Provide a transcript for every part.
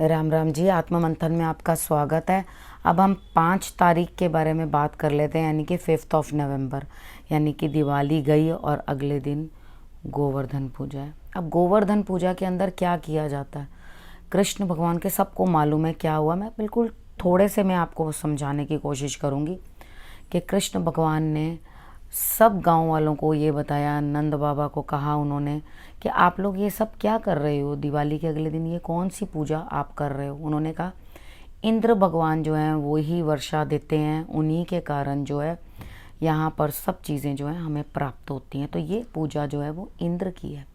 राम राम जी। आत्मा मंथन में आपका स्वागत है। अब हम 5 तारीख के बारे में बात कर लेते हैं, यानी कि 5 नवंबर, यानी कि दिवाली गई और अगले दिन गोवर्धन पूजा है। अब गोवर्धन पूजा के अंदर क्या किया जाता है, कृष्ण भगवान के सबको मालूम है क्या हुआ। मैं बिल्कुल थोड़े से मैं आपको समझाने की कोशिश करूँगी कि कृष्ण भगवान ने सब गांव वालों को ये बताया, नंद बाबा को कहा उन्होंने कि आप लोग ये सब क्या कर रहे हो, दिवाली के अगले दिन ये कौन सी पूजा आप कर रहे हो। उन्होंने कहा इंद्र भगवान जो हैं वो ही वर्षा देते हैं, उन्हीं के कारण जो है यहाँ पर सब चीज़ें जो हैं हमें प्राप्त होती हैं, तो ये पूजा जो है वो इंद्र की है।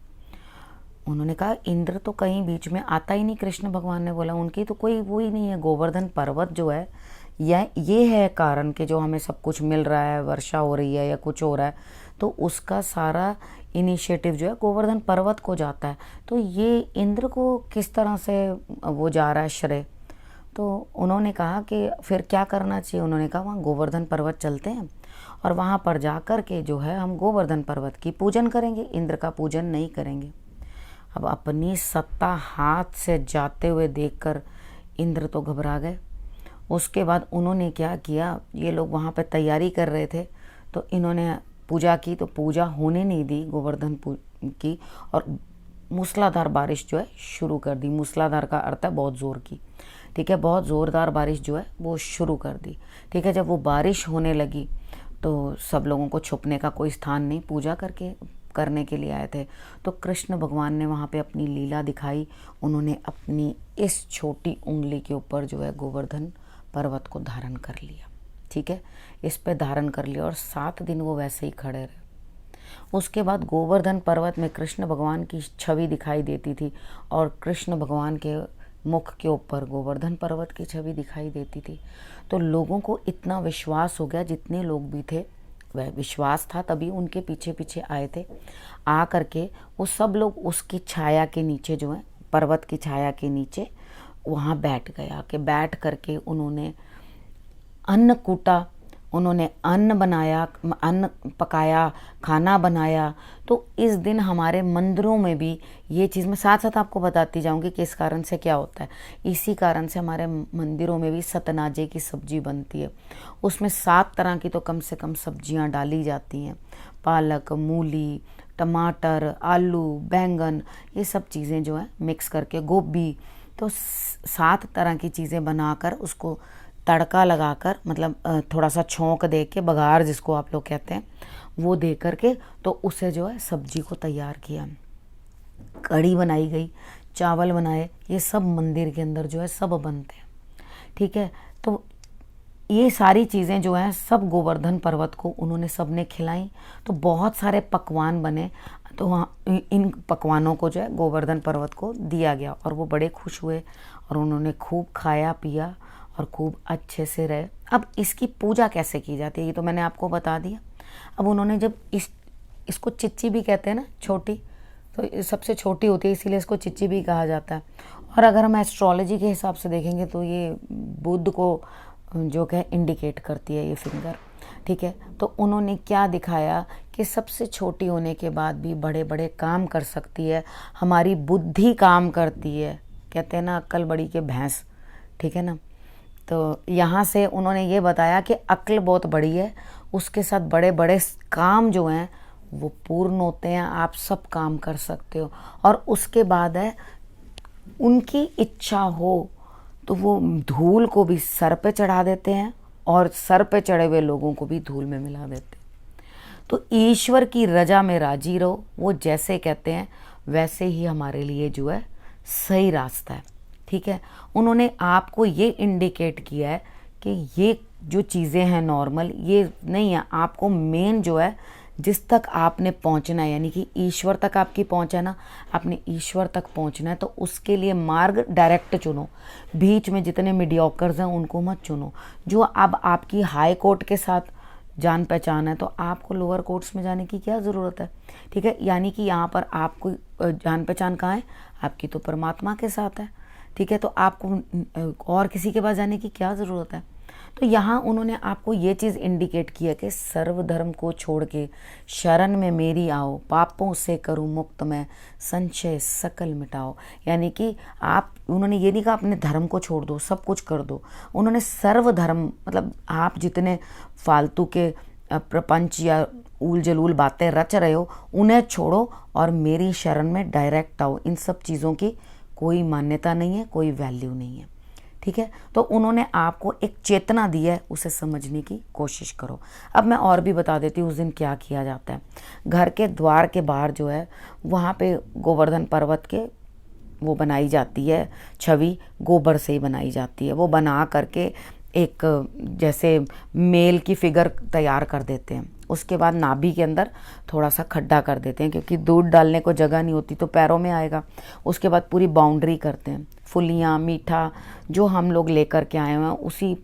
उन्होंने कहा इंद्र तो कहीं बीच में आता ही नहीं। कृष्ण भगवान ने बोला उनकी तो कोई वो ही नहीं है। गोवर्धन पर्वत जो है ये है कारण कि जो हमें सब कुछ मिल रहा है, वर्षा हो रही है या कुछ हो रहा है, तो उसका सारा इनिशिएटिव जो है गोवर्धन पर्वत को जाता है। तो ये इंद्र को किस तरह से वो जा रहा है श्रेय। तो उन्होंने कहा कि फिर क्या करना चाहिए। उन्होंने कहा वहाँ गोवर्धन पर्वत चलते हैं और वहाँ पर जा कर के जो है हम गोवर्धन पर्वत की पूजन करेंगे, इंद्र का पूजन नहीं करेंगे। अब अपनी सत्ता हाथ से जाते हुए देखकर इंद्र तो घबरा गए। उसके बाद उन्होंने क्या किया, ये लोग वहाँ पे तैयारी कर रहे थे तो इन्होंने पूजा की, तो पूजा होने नहीं दी गोवर्धन की, और मूसलाधार बारिश जो है शुरू कर दी। मूसलाधार का अर्थ है बहुत ज़ोर की, ठीक है। बहुत ज़ोरदार बारिश जो है वो शुरू कर दी, ठीक है। जब वो बारिश होने लगी तो सब लोगों को छुपने का कोई स्थान नहीं, पूजा करने के लिए आए थे। तो कृष्ण भगवान ने वहाँ पे अपनी लीला दिखाई। उन्होंने अपनी इस छोटी उंगली के ऊपर जो है गोवर्धन पर्वत को धारण कर लिया, ठीक है। इस पे धारण कर लिया और 7 दिन वो वैसे ही खड़े रहे। उसके बाद गोवर्धन पर्वत में कृष्ण भगवान की छवि दिखाई देती थी और कृष्ण भगवान के मुख के ऊपर गोवर्धन पर्वत की छवि दिखाई देती थी। तो लोगों को इतना विश्वास हो गया, जितने लोग भी थे वह विश्वास था, तभी उनके पीछे पीछे आए थे। आ करके वो सब लोग उसकी छाया के नीचे जो है, पर्वत की छाया के नीचे वहाँ बैठ गया। कि बैठ करके उन्होंने अन्न कूटा, उन्होंने अन्न बनाया, अन्न पकाया, खाना बनाया। तो इस दिन हमारे मंदिरों में भी ये चीज़ मैं साथ साथ आपको बताती जाऊंगी कि इस कारण से क्या होता है। इसी कारण से हमारे मंदिरों में भी सतनाजे की सब्जी बनती है। उसमें 7 तरह की तो कम से कम सब्जियां डाली जाती हैं, पालक, मूली, टमाटर, आलू, बैंगन, ये सब चीज़ें जो है मिक्स करके, गोभी, तो 7 तरह की चीज़ें बनाकर उसको तड़का लगाकर, मतलब थोड़ा सा छोंक दे के, बघार जिसको आप लोग कहते हैं, वो दे करके तो उसे जो है सब्जी को तैयार किया। कढ़ी बनाई गई, चावल बनाए, ये सब मंदिर के अंदर जो है सब बनते हैं, ठीक है। तो ये सारी चीज़ें जो हैं सब गोवर्धन पर्वत को उन्होंने सब ने खिलाई। तो बहुत सारे पकवान बने। तो वहाँ इन पकवानों को जो है गोवर्धन पर्वत को दिया गया और वो बड़े खुश हुए और उन्होंने खूब खाया पिया और खूब अच्छे से रहे। अब इसकी पूजा कैसे की जाती है ये तो मैंने आपको बता दिया। अब उन्होंने जब इसको चिच्ची भी कहते हैं ना, छोटी, तो सबसे छोटी होती है इसीलिए इसको चिच्ची भी कहा जाता है। और अगर हम एस्ट्रोलॉजी के हिसाब से देखेंगे तो ये बुध को जो कि इंडिकेट करती है ये फिंगर, ठीक है। तो उन्होंने क्या दिखाया कि सबसे छोटी होने के बाद भी बड़े बड़े काम कर सकती है, हमारी बुद्धि काम करती है। कहते हैं ना अक्ल बड़ी के भैंस, ठीक है ना। तो यहाँ से उन्होंने ये बताया कि अक्ल बहुत बड़ी है, उसके साथ बड़े बड़े काम जो हैं वो पूर्ण होते हैं, आप सब काम कर सकते हो। और उसके बाद है उनकी इच्छा हो तो वो धूल को भी सर पे चढ़ा देते हैं और सर पे चढ़े हुए लोगों को भी धूल में मिला देते हैं। तो ईश्वर की रजा में राजी रहो, वो जैसे कहते हैं वैसे ही हमारे लिए जो है सही रास्ता है, ठीक है। उन्होंने आपको ये इंडिकेट किया है कि ये जो चीज़ें हैं नॉर्मल ये नहीं है, आपको मेन जो है जिस तक आपने पहुंचना है, यानी कि ईश्वर तक आपकी पहुंच है ना, आपने ईश्वर तक पहुंचना है तो उसके लिए मार्ग डायरेक्ट चुनो। बीच में जितने मीडियोकर्स हैं उनको मत चुनो। जो अब आपकी हाई कोर्ट के साथ जान पहचान है तो आपको लोअर कोर्ट्स में जाने की क्या ज़रूरत है, ठीक है। यानी कि यहाँ पर आपको जान पहचान कहाँ है, आपकी तो परमात्मा के साथ है, ठीक है। तो आपको और किसी के पास जाने की क्या ज़रूरत है। तो यहाँ उन्होंने आपको ये चीज़ इंडिकेट किया कि सर्वधर्म को छोड़ के शरण में मेरी आओ, पापों से करूँ मुक्त मैं, संशय सकल मिटाओ। यानी कि आप, उन्होंने ये नहीं कहा अपने धर्म को छोड़ दो, सब कुछ कर दो। उन्होंने सर्वधर्म, मतलब आप जितने फालतू के प्रपंच या ऊल जलूल बातें रच रहे हो उन्हें छोड़ो और मेरी शरण में डायरेक्ट आओ। इन सब चीज़ों की कोई मान्यता नहीं है, कोई वैल्यू नहीं है, ठीक है। तो उन्होंने आपको एक चेतना दी है, उसे समझने की कोशिश करो। अब मैं और भी बता देती हूँ उस दिन क्या किया जाता है। घर के द्वार के बाहर जो है वहाँ पे गोवर्धन पर्वत के वो बनाई जाती है छवि, गोबर से ही बनाई जाती है। वो बना करके एक जैसे मेल की फिगर तैयार कर देते हैं। उसके बाद नाभि के अंदर थोड़ा सा खड्डा कर देते हैं, क्योंकि दूध डालने को जगह नहीं होती तो पैरों में आएगा। उसके बाद पूरी बाउंड्री करते हैं, फुलियाँ मीठा जो हम लोग लेकर के आए हुए हैं, उसी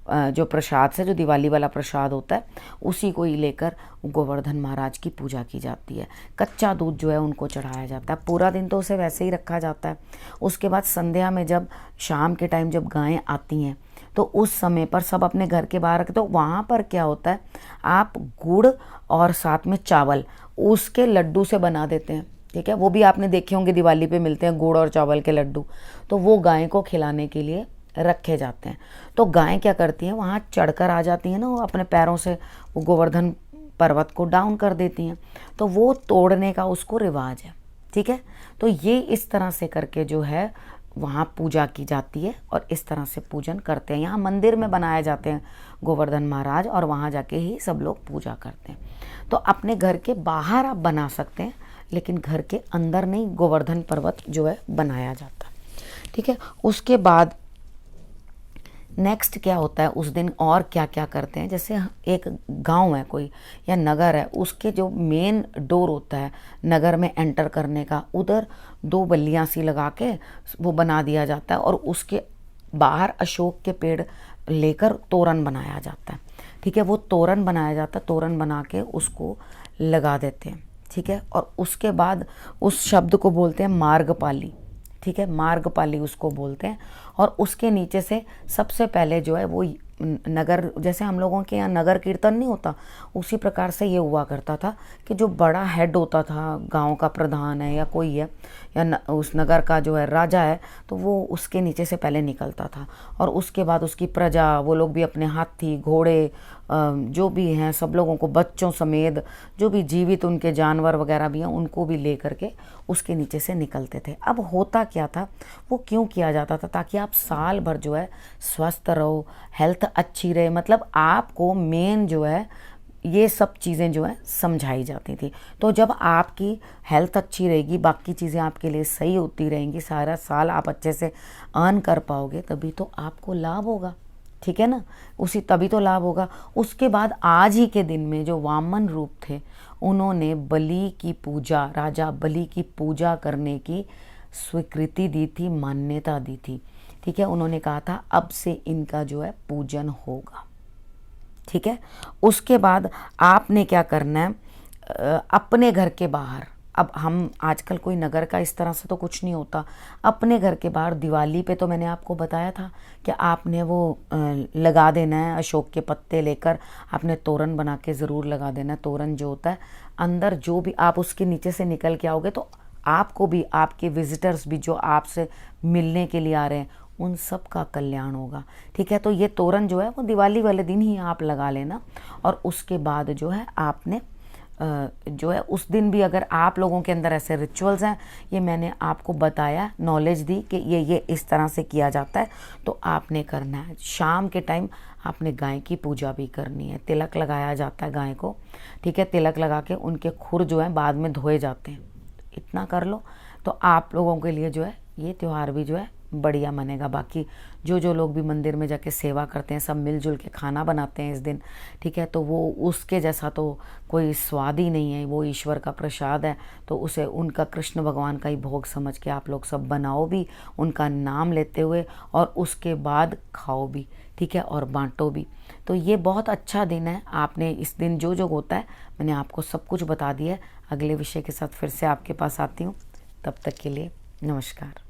जो प्रसाद से, जो दिवाली वाला प्रसाद होता है, उसी को ही लेकर गोवर्धन महाराज की पूजा की जाती है। कच्चा दूध जो है उनको चढ़ाया जाता है। पूरा दिन तो उसे वैसे ही रखा जाता है। उसके बाद संध्या में, जब शाम के टाइम जब गायें आती हैं, तो उस समय पर सब अपने घर के बाहर रखते। तो वहाँ पर क्या होता है, आप गुड़ और साथ में चावल उसके लड्डू से बना देते हैं, ठीक है। वो भी आपने देखे होंगे, दिवाली पे मिलते हैं गुड़ और चावल के लड्डू। तो वो गाय को खिलाने के लिए रखे जाते हैं। तो गायें क्या करती हैं, वहाँ चढ़कर आ जाती हैं ना, वो अपने पैरों से वो गोवर्धन पर्वत को डाउन कर देती हैं। तो वो तोड़ने का उसको रिवाज है, ठीक है। तो ये इस तरह से करके जो है वहाँ पूजा की जाती है और इस तरह से पूजन करते हैं। यहाँ मंदिर में बनाए जाते हैं गोवर्धन महाराज और वहाँ जाके ही सब लोग पूजा करते हैं। तो अपने घर के बाहर आप बना सकते हैं, लेकिन घर के अंदर नहीं गोवर्धन पर्वत जो है बनाया जाता, ठीक है। उसके बाद नेक्स्ट क्या होता है उस दिन, और क्या क्या करते हैं। जैसे एक गांव है कोई या नगर है, उसके जो मेन डोर होता है नगर में एंटर करने का, उधर 2 बल्लियाँ सी लगा के वो बना दिया जाता है और उसके बाहर अशोक के पेड़ लेकर तोरण बनाया जाता है, ठीक है। वो तोरण बनाया जाता है, तोरण बना के उसको लगा देते हैं, ठीक है। और उसके बाद उस शब्द को बोलते हैं मार्गपाली, ठीक है। मार्गपाली उसको बोलते हैं। और उसके नीचे से सबसे पहले जो है वो नगर, जैसे हम लोगों के यहाँ नगर कीर्तन नहीं होता, उसी प्रकार से ये हुआ करता था कि जो बड़ा हेड होता था, गांव का प्रधान है या कोई है या उस नगर का जो है राजा है, तो वो उसके नीचे से पहले निकलता था। और उसके बाद उसकी प्रजा, वो लोग भी अपने हाथी घोड़े जो भी हैं सब लोगों को, बच्चों समेत जो भी जीवित उनके जानवर वगैरह भी हैं, उनको भी ले करके उसके नीचे से निकलते थे। अब होता क्या था, वो क्यों किया जाता था, ताकि आप साल भर जो है स्वस्थ रहो, हेल्थ अच्छी रहे। मतलब आपको मेन जो है ये सब चीज़ें जो है समझाई जाती थी। तो जब आपकी हेल्थ अच्छी रहेगी, बाकी चीज़ें आपके लिए सही होती रहेंगी, सारा साल आप अच्छे से अर्न कर पाओगे, तभी तो आपको लाभ होगा, ठीक है ना। उसी तभी तो लाभ होगा। उसके बाद आज ही के दिन में जो वामन रूप थे, उन्होंने बलि की पूजा, राजा बलि की पूजा करने की स्वीकृति दी थी, मान्यता दी थी, ठीक है। उन्होंने कहा था अब से इनका जो है पूजन होगा, ठीक है। उसके बाद आपने क्या करना है, अपने घर के बाहर, अब हम आजकल कोई नगर का इस तरह से तो कुछ नहीं होता, अपने घर के बाहर दिवाली पे तो मैंने आपको बताया था कि आपने वो लगा देना है, अशोक के पत्ते लेकर आपने तोरण बना के ज़रूर लगा देना है। तोरण जो होता है अंदर जो भी आप उसके नीचे से निकल के आओगे, तो आपको भी, आपके विजिटर्स भी जो आपसे मिलने के लिए आ रहे हैं, उन सब का कल्याण होगा, ठीक है। तो ये तोरण जो है वो दिवाली वाले दिन ही आप लगा लेना। और उसके बाद जो है आपने जो है उस दिन भी, अगर आप लोगों के अंदर ऐसे रिचुअल्स हैं, ये मैंने आपको बताया, नॉलेज दी कि ये इस तरह से किया जाता है, तो आपने करना है। शाम के टाइम आपने गाय की पूजा भी करनी है। तिलक लगाया जाता है गाय को, ठीक है। तिलक लगा के उनके खुर जो है बाद में धोए जाते हैं। इतना कर लो तो आप लोगों के लिए जो है ये त्यौहार भी जो है बढ़िया मनेगा। बाकी जो लोग भी मंदिर में जाके सेवा करते हैं, सब मिलजुल के खाना बनाते हैं इस दिन, ठीक है। तो वो उसके जैसा तो कोई स्वाद ही नहीं है, वो ईश्वर का प्रसाद है, तो उसे उनका, कृष्ण भगवान का ही भोग समझ के आप लोग सब बनाओ भी, उनका नाम लेते हुए, और उसके बाद खाओ भी, ठीक है, और बांटो भी। तो ये बहुत अच्छा दिन है। आपने इस दिन जो होता है मैंने आपको सब कुछ बता दिया है। अगले विषय के साथ फिर से आपके पास आती हूँ, तब तक के लिए नमस्कार।